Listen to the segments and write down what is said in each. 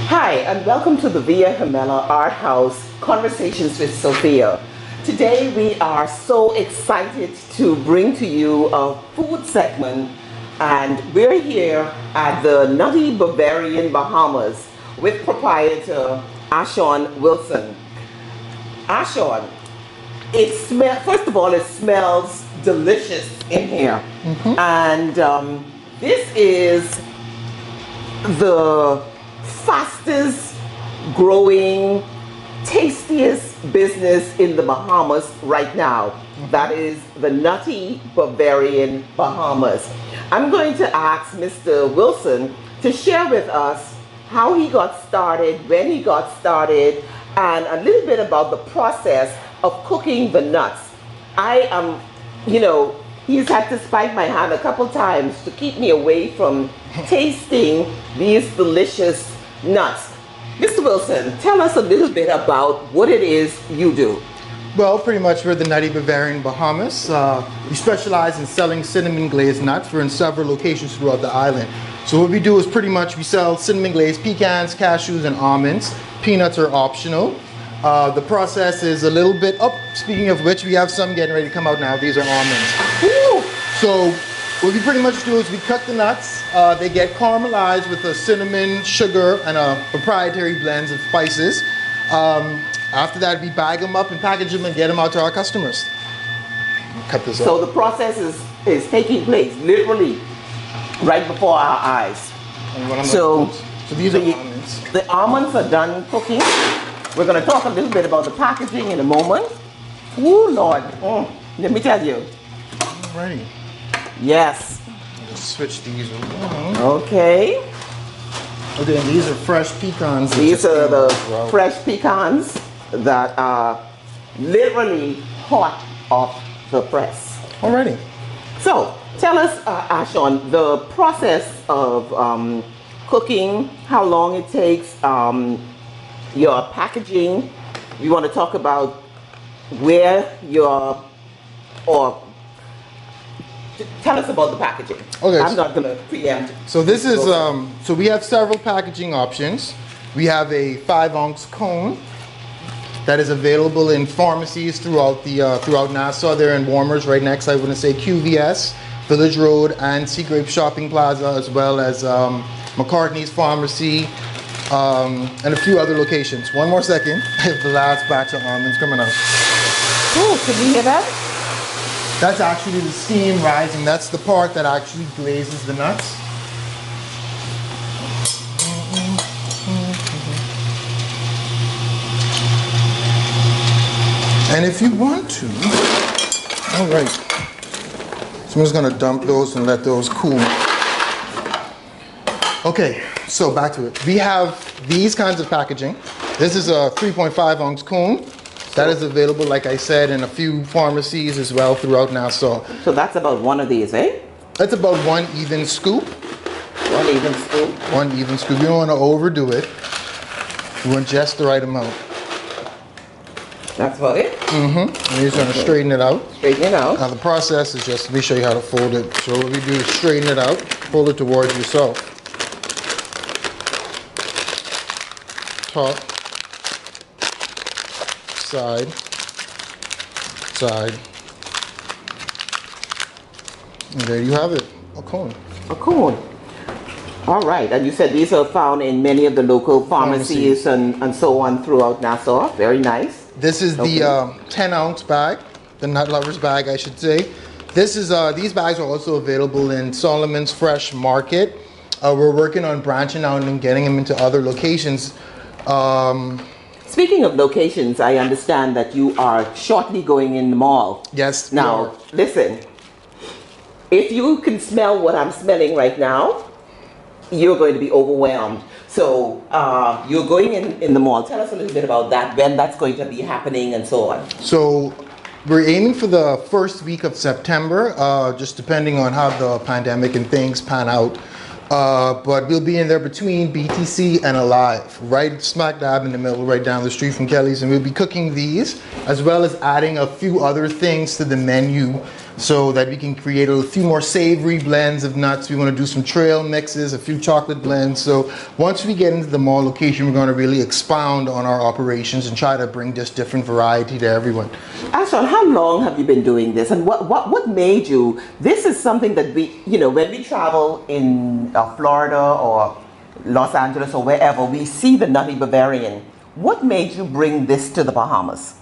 Hi, and welcome to the Via Gemella Art House Conversations with Sophia. Today we are so excited to bring to you a food segment, and we're here at the Nutty Bavarian, Bahamas with proprietor Asean Wilson. Asean, first of all, it smells delicious in here. And this is the fastest growing, tastiest business in the Bahamas right now. That is the Nutty Bavarian Bahamas. I'm going to ask Mr. Wilson to share with us how he got started, when he got started, and a little bit about the process of cooking the nuts. He's had to spike my hand a couple times to keep me away from tasting these delicious nuts. Mr. Wilson, tell us a little bit about what it is you do. Well, pretty much we're the Nutty Bavarian Bahamas. We specialize in selling cinnamon glazed nuts. We're in several locations throughout the island. So what we do is pretty much we sell cinnamon glazed pecans, cashews, and almonds. Peanuts are optional. The process is a little bit up. Speaking of which, we have some getting ready to come out now. These are almonds. Woo! So what we pretty much do is we cut the nuts. They get caramelized with a cinnamon, sugar, and a proprietary blends of spices. After that, we bag them up and package them and get them out to our customers. Cut this up. So the process is taking place literally right before our eyes. So these are almonds. The almonds are done cooking. We're going to talk a little bit about the packaging in a moment. Ooh, Lord. Let me tell you. Alrighty. Yes. Just switch these around. Okay. Okay, and these are fresh pecans. These are the fresh pecans that are literally hot off the press. Alrighty. So, tell us, Asean, the process of cooking, how long it takes, your packaging. We want to talk about where tell us about the packaging. Okay. I'm not going to preempt. So this is, so we have several packaging options. We have a 5-ounce cone that is available in pharmacies throughout Nassau. They're in Warmers right next, I want to say QVS, Village Road, and Seagrape Shopping Plaza, as well as McCartney's Pharmacy, and a few other locations. One more second. I have the last batch of almonds coming out. Oh, can you hear that? That's actually the steam rising. That's the part that actually glazes the nuts. And if you want to, all right. So I'm just gonna dump those and let those cool. Okay, so back to it. We have these kinds of packaging. This is a 3.5-ounce cone. That is available, like I said, in a few pharmacies as well throughout Nassau. So that's about one of these, eh? That's about one even scoop. One even scoop? One even scoop. You don't want to overdo it. You want just the right amount. That's about it? Mm-hmm. And you're just going to straighten it out. Straighten it out. Now the process is just, let me show you how to fold it. So what we do is straighten it out, fold it towards yourself. Top. Side, side, and there you have it, a cone. A cone. All right, and you said these are found in many of the local pharmacies and so on throughout Nassau. Very nice. This is the 10-ounce bag, the nut lover's bag, I should say. This is these bags are also available in Solomon's Fresh Market. We're working on branching out and getting them into other locations. Speaking of locations, I understand that you are shortly going in the mall. Yes. Now, listen, if you can smell what I'm smelling right now, you're going to be overwhelmed. So you're going in the mall. Tell us a little bit about that, when that's going to be happening and so on. So we're aiming for the first week of September, just depending on how the pandemic and things pan out. But we'll be in there between BTC and Alive, right smack dab in the middle, right down the street from Kelly's, and we'll be cooking these, as well as adding a few other things to the menu so that we can create a few more savory blends of nuts. We want to do some trail mixes, a few chocolate blends. So once we get into the mall location, we're going to really expound on our operations and try to bring just different variety to everyone. Asean, how long have you been doing this, and what made you? This is something that we, you know, when we travel in Florida or Los Angeles or wherever, we see the Nutty Bavarian. What made you bring this to the Bahamas?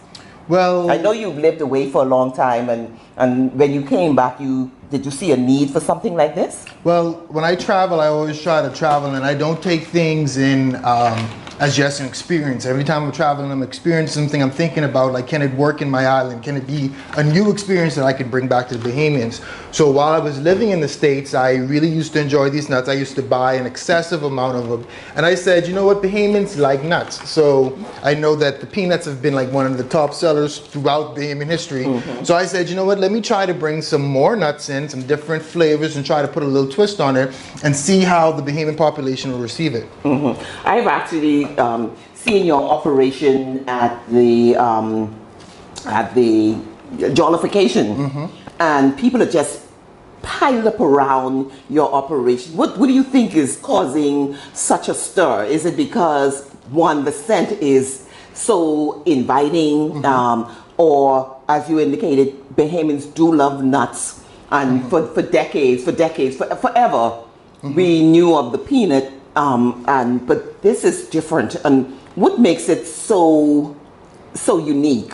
Well, I know you've lived away for a long time, and when you came back, did you see a need for something like this? Well, when I travel, I always try to travel, and I don't take things in as just an experience. Every time I'm traveling, I'm experiencing something. I'm thinking about, like, can it work in my island? Can it be a new experience that I can bring back to the Bahamians? So while I was living in the States, I really used to enjoy these nuts. I used to buy an excessive amount of them. And I said, you know what, Bahamians like nuts. So I know that the peanuts have been like one of the top sellers throughout Bahamian history. So I said, you know what, let me try to bring some more nuts in, some different flavors, and try to put a little twist on it and see how the Bahamian population will receive it. I've actually seen your operation at the jollification, and people are just piled up around your operation. What do you think is causing such a stir? Is it because, one, the scent is so inviting, or, as you indicated, Bahamians do love nuts, and for decades, forever, we knew of the peanut, but this is different. And what makes it so unique?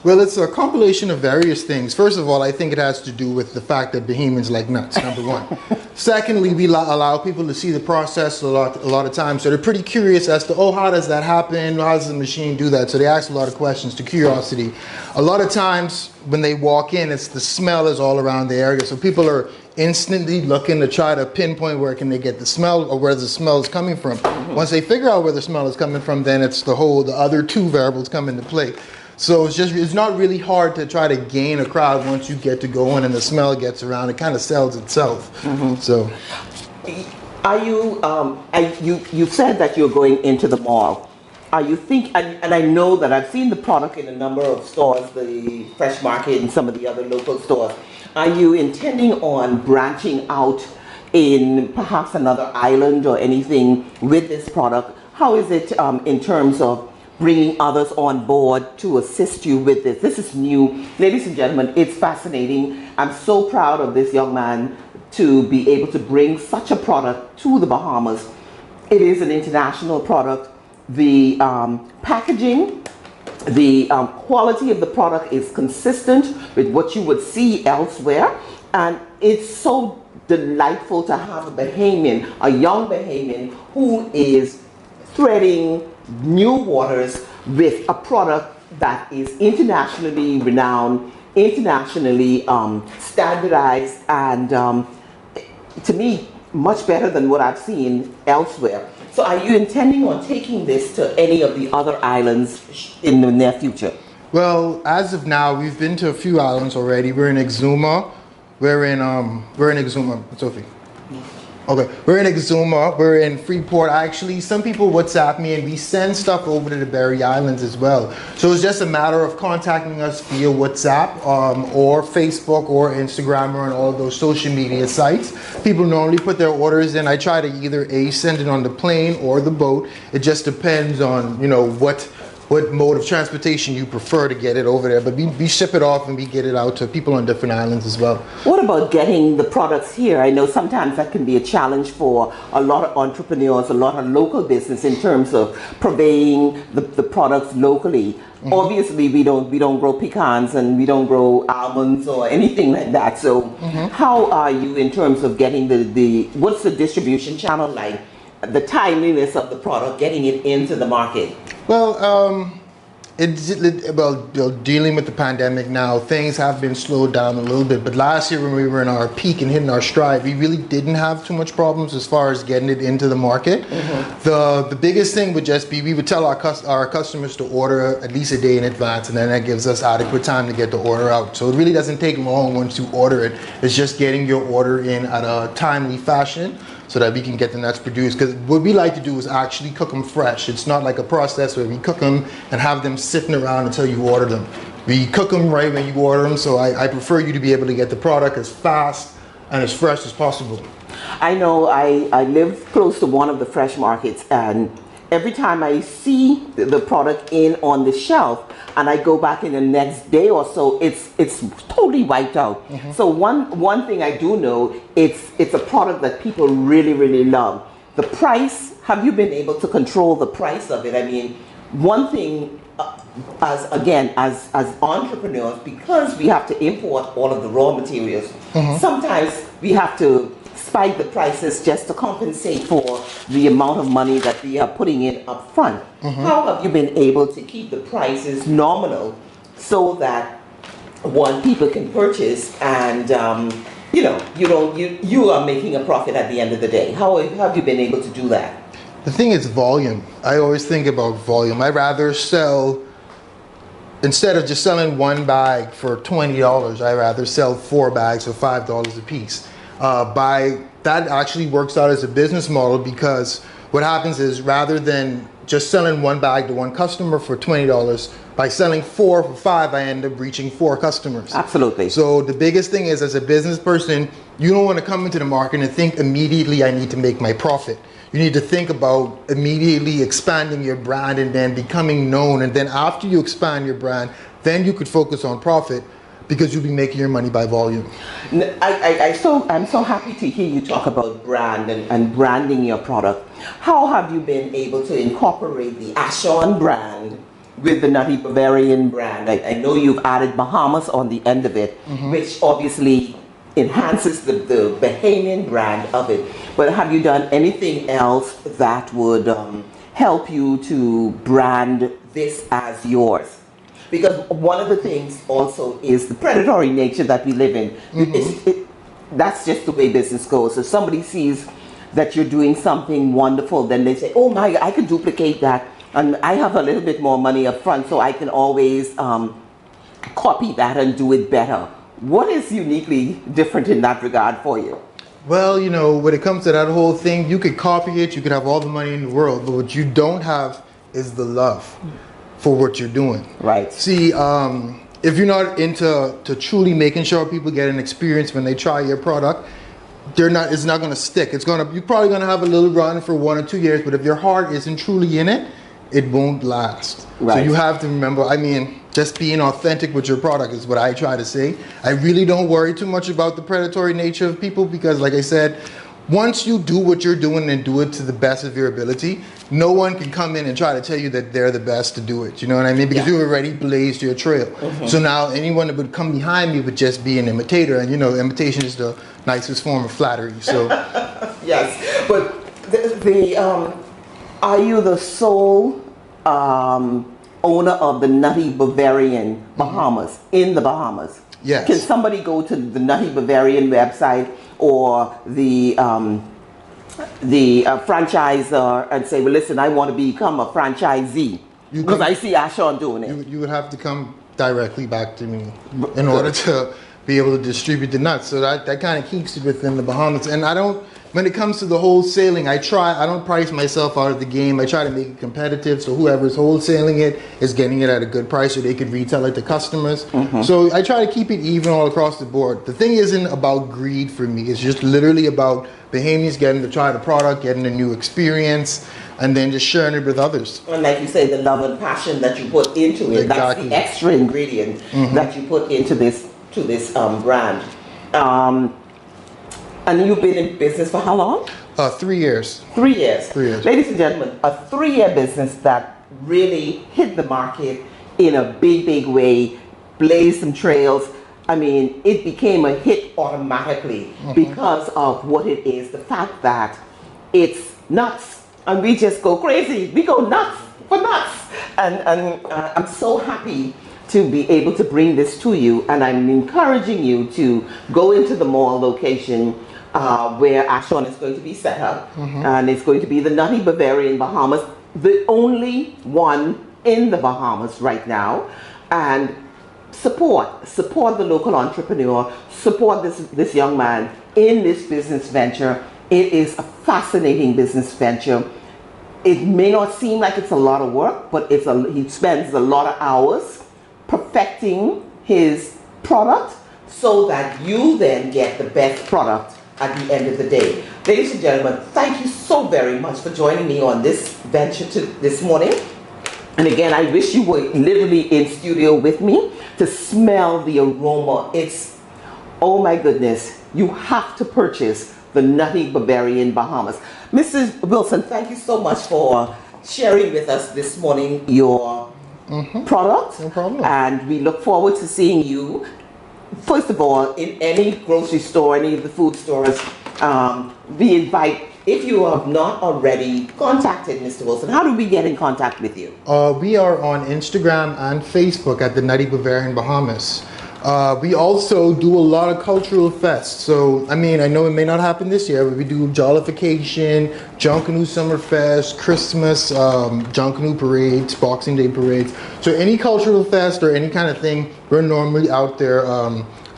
Well, it's a compilation of various things. First of all, I think it has to do with the fact that Bahamians like nuts, number one. Secondly, we allow people to see the process a lot of times. So they're pretty curious as to, oh, how does that happen? How does the machine do that? So they ask a lot of questions to curiosity. A lot of times when they walk in, it's the smell is all around the area. So people are instantly looking to try to pinpoint where can they get the smell or where the smell is coming from. Once they figure out where the smell is coming from, then it's the other two variables come into play. So it's not really hard to try to gain a crowd once you get to going and the smell gets around. It kind of sells itself. So, are you? You said that you're going into the mall. Are you and I know that I've seen the product in a number of stores, the Fresh Market and some of the other local stores. Are you intending on branching out in perhaps another island or anything with this product? How is it in terms of bringing others on board to assist you with this? This is new. Ladies and gentlemen, it's fascinating. I'm so proud of this young man to be able to bring such a product to the Bahamas. It is an international product. The packaging, the quality of the product is consistent with what you would see elsewhere. And it's so delightful to have a Bahamian, a young Bahamian, who is threading new waters with a product that is internationally renowned, internationally standardized, and to me, much better than what I've seen elsewhere. So are you intending on taking this to any of the other islands in the near future? well, as of now, we've been to a few islands already. We're in Exuma. We're in Exuma, Sophie. Okay, we're in Exuma, we're in Freeport. Actually, some people WhatsApp me and we send stuff over to the Berry Islands as well. So it's just a matter of contacting us via WhatsApp or Facebook or Instagram or on all of those social media sites. People normally put their orders in. I try to either send it on the plane or the boat. It just depends on, you know, what mode of transportation you prefer to get it over there. But we ship it off and we get it out to people on different islands as well. What about getting the products here? I know sometimes that can be a challenge for a lot of entrepreneurs, a lot of local business in terms of purveying the products locally. Mm-hmm. Obviously, we don't grow pecans and we don't grow almonds or anything like that. So how are you in terms of getting what's the distribution channel like? The timeliness of the product, getting it into the market? Well, dealing with the pandemic now, things have been slowed down a little bit. But last year when we were in our peak and hitting our stride, we really didn't have too much problems as far as getting it into the market. The biggest thing would just be we would tell our customers to order at least a day in advance, and then that gives us adequate time to get the order out. So it really doesn't take long once you order it. It's just getting your order in at a timely fashion, so that we can get the nuts produced. Because what we like to do is actually cook them fresh. It's not like a process where we cook them and have them sitting around until you order them. We cook them right when you order them, so I prefer you to be able to get the product as fast and as fresh as possible. I know I live close to one of the fresh markets, and every time I see the product in on the shelf and I go back in the next day or so, it's totally wiped out. So one thing I do know, it's a product that people really, really love. The price, have you been able to control the price of it? I mean, one thing, as entrepreneurs, because we have to import all of the raw materials, sometimes we have to spike the prices just to compensate for the amount of money that we are putting in up front. How have you been able to keep the prices nominal so that one, people can purchase and you know, you are making a profit at the end of the day? How have you been able to do that? The thing is volume. I always think about volume. I'd rather sell, instead of just selling one bag for $20, I'd rather sell 4 bags for $5 a piece. That actually works out as a business model, because what happens is, rather than just selling one bag to one customer for $20, by selling 4 for $5, I end up reaching 4 customers. Absolutely. So the biggest thing is, as a business person, you don't want to come into the market and think immediately I need to make my profit. You need to think about immediately expanding your brand and then becoming known. And then after you expand your brand, then you could focus on profit, because you'll be making your money by volume. I'm so happy to hear you talk about brand and branding your product. How have you been able to incorporate the Asean brand with the Nutty Bavarian brand? I know you've added Bahamas on the end of it, which obviously enhances the Bahamian brand of it. But have you done anything else that would help you to brand this as yours? Because one of the things also is the predatory nature that we live in. That's just the way business goes. If somebody sees that you're doing something wonderful, then they say, oh my, I can duplicate that, and I have a little bit more money up front, so I can always copy that and do it better. What is uniquely different in that regard for you? Well, you know, when it comes to that whole thing, you could copy it, you could have all the money in the world, but what you don't have is the love for what you're doing. Right. See, if you're not into truly making sure people get an experience when they try your product, it's not going to stick. You're probably going to have a little run for 1 or 2 years, but if your heart isn't truly in it, it won't last. Right. So you have to remember, I mean, just being authentic with your product is what I try to say. I really don't worry too much about the predatory nature of people, because like I said, once you do what you're doing and do it to the best of your ability, no one can come in and try to tell you that they're the best to do it. You know what I mean? Because you already blazed your trail. So now anyone that would come behind me would just be an imitator. And you know, imitation is the nicest form of flattery. So yes, but are you the sole owner of the Nutty Bavarian Bahamas, in the Bahamas? Yes. Can somebody go to the Nutty Bavarian website or the franchisor and say, well, listen, I want to become a franchisee? Because I see Asean doing it. You would have to come directly back to me in order to be able to distribute the nuts. So that kind of keeps it within the Bahamas. And when it comes to the wholesaling, I don't price myself out of the game. I try to make it competitive, so whoever's wholesaling it is getting it at a good price so they could retail it to customers. So I try to keep it even all across the board. The thing isn't about greed for me. It's just literally about Bahamians getting to try the product, getting a new experience, and then just sharing it with others. And like you say, the love and passion that you put into it, that's the extra ingredient that you put into this brand. And you've been in business for how long? 3 years. 3 years. 3 years. Ladies and gentlemen, a 3-year business that really hit the market in a big, big way, blazed some trails. I mean, it became a hit automatically because of what it is, the fact that it's nuts, and we just go crazy. We go nuts for nuts. And I'm so happy to be able to bring this to you, and I'm encouraging you to go into the mall location where Asean is going to be set up, and it's going to be the Nutty Bavarian Bahamas, the only one in the Bahamas right now. And support the local entrepreneur, support this young man in this business venture. It is a fascinating business venture. It may not seem like it's a lot of work, but he spends a lot of hours perfecting his product so that you then get the best product at the end of the day. Ladies and gentlemen, thank you so very much for joining me on this venture this morning. And again, I wish you were literally in studio with me to smell the aroma. It's, oh my goodness, you have to purchase the Nutty Bavarian Bahamas. Mrs. Wilson, thank you so much for sharing with us this morning your product. No problem. And we look forward to seeing you, first of all, in any grocery store, any of the food stores. We invite, if you have not already contacted Mr. Wilson, how do we get in contact with you? We are on Instagram and Facebook at the Nutty Bavarian Bahamas. We also do a lot of cultural fests. So, I mean, I know it may not happen this year, but we do Jollification, Junkanoo Summer Fest, Christmas, Junkanoo parades, Boxing Day parades. So any cultural fest or any kind of thing, we're normally out there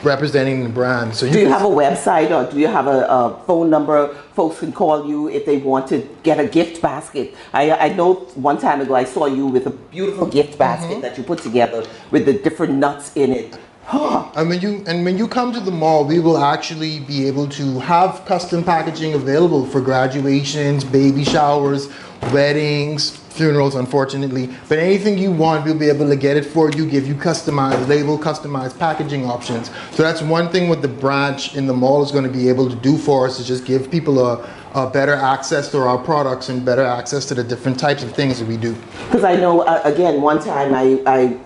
representing the brand. So do you have a website, or do you have a phone number folks can call you if they want to get a gift basket? I know one time ago I saw you with a beautiful gift basket that you put together with the different nuts in it. And when you come to the mall, we will actually be able to have custom packaging available for graduations, baby showers, weddings, funerals, unfortunately. But anything you want, we'll be able to get it for you, give you customized label, customized packaging options. So that's one thing what the branch in the mall is going to be able to do for us, is just give people a better access to our products and better access to the different types of things that we do. Because I know, again, one time I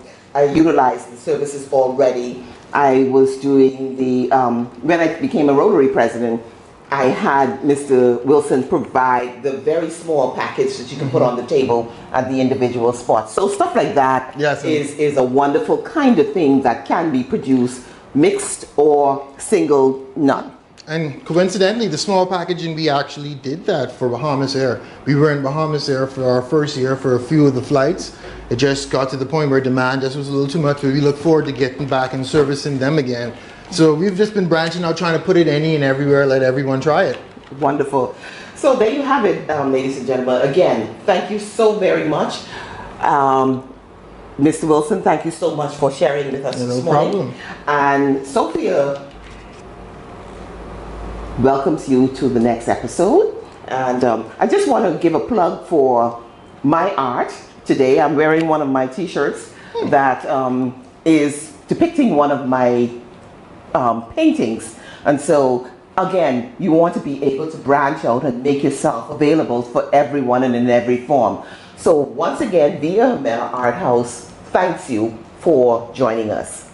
utilized the services already. I was doing the, when I became a Rotary president, I had Mr. Wilson provide the very small package that you can put on the table at the individual spots. So stuff like that is a wonderful kind of thing that can be produced mixed or single nut. And coincidentally, the small packaging, we actually did that for Bahamas Air. We were in Bahamas Air for our first year for a few of the flights. It just got to the point where demand just was a little too much, but we look forward to getting back and servicing them again. So we've just been branching out, trying to put it any and everywhere, let everyone try it. Wonderful. So there you have it, ladies and gentlemen. Again, thank you so very much. Mr. Wilson, thank you so much for sharing with us this morning. No problem. And Sophia welcomes you to the next episode. And I just want to give a plug for my art. Today I'm wearing one of my t-shirts that is depicting one of my paintings. And so again, you want to be able to branch out and make yourself available for everyone and in every form. So once again, Via Art House thanks you for joining us.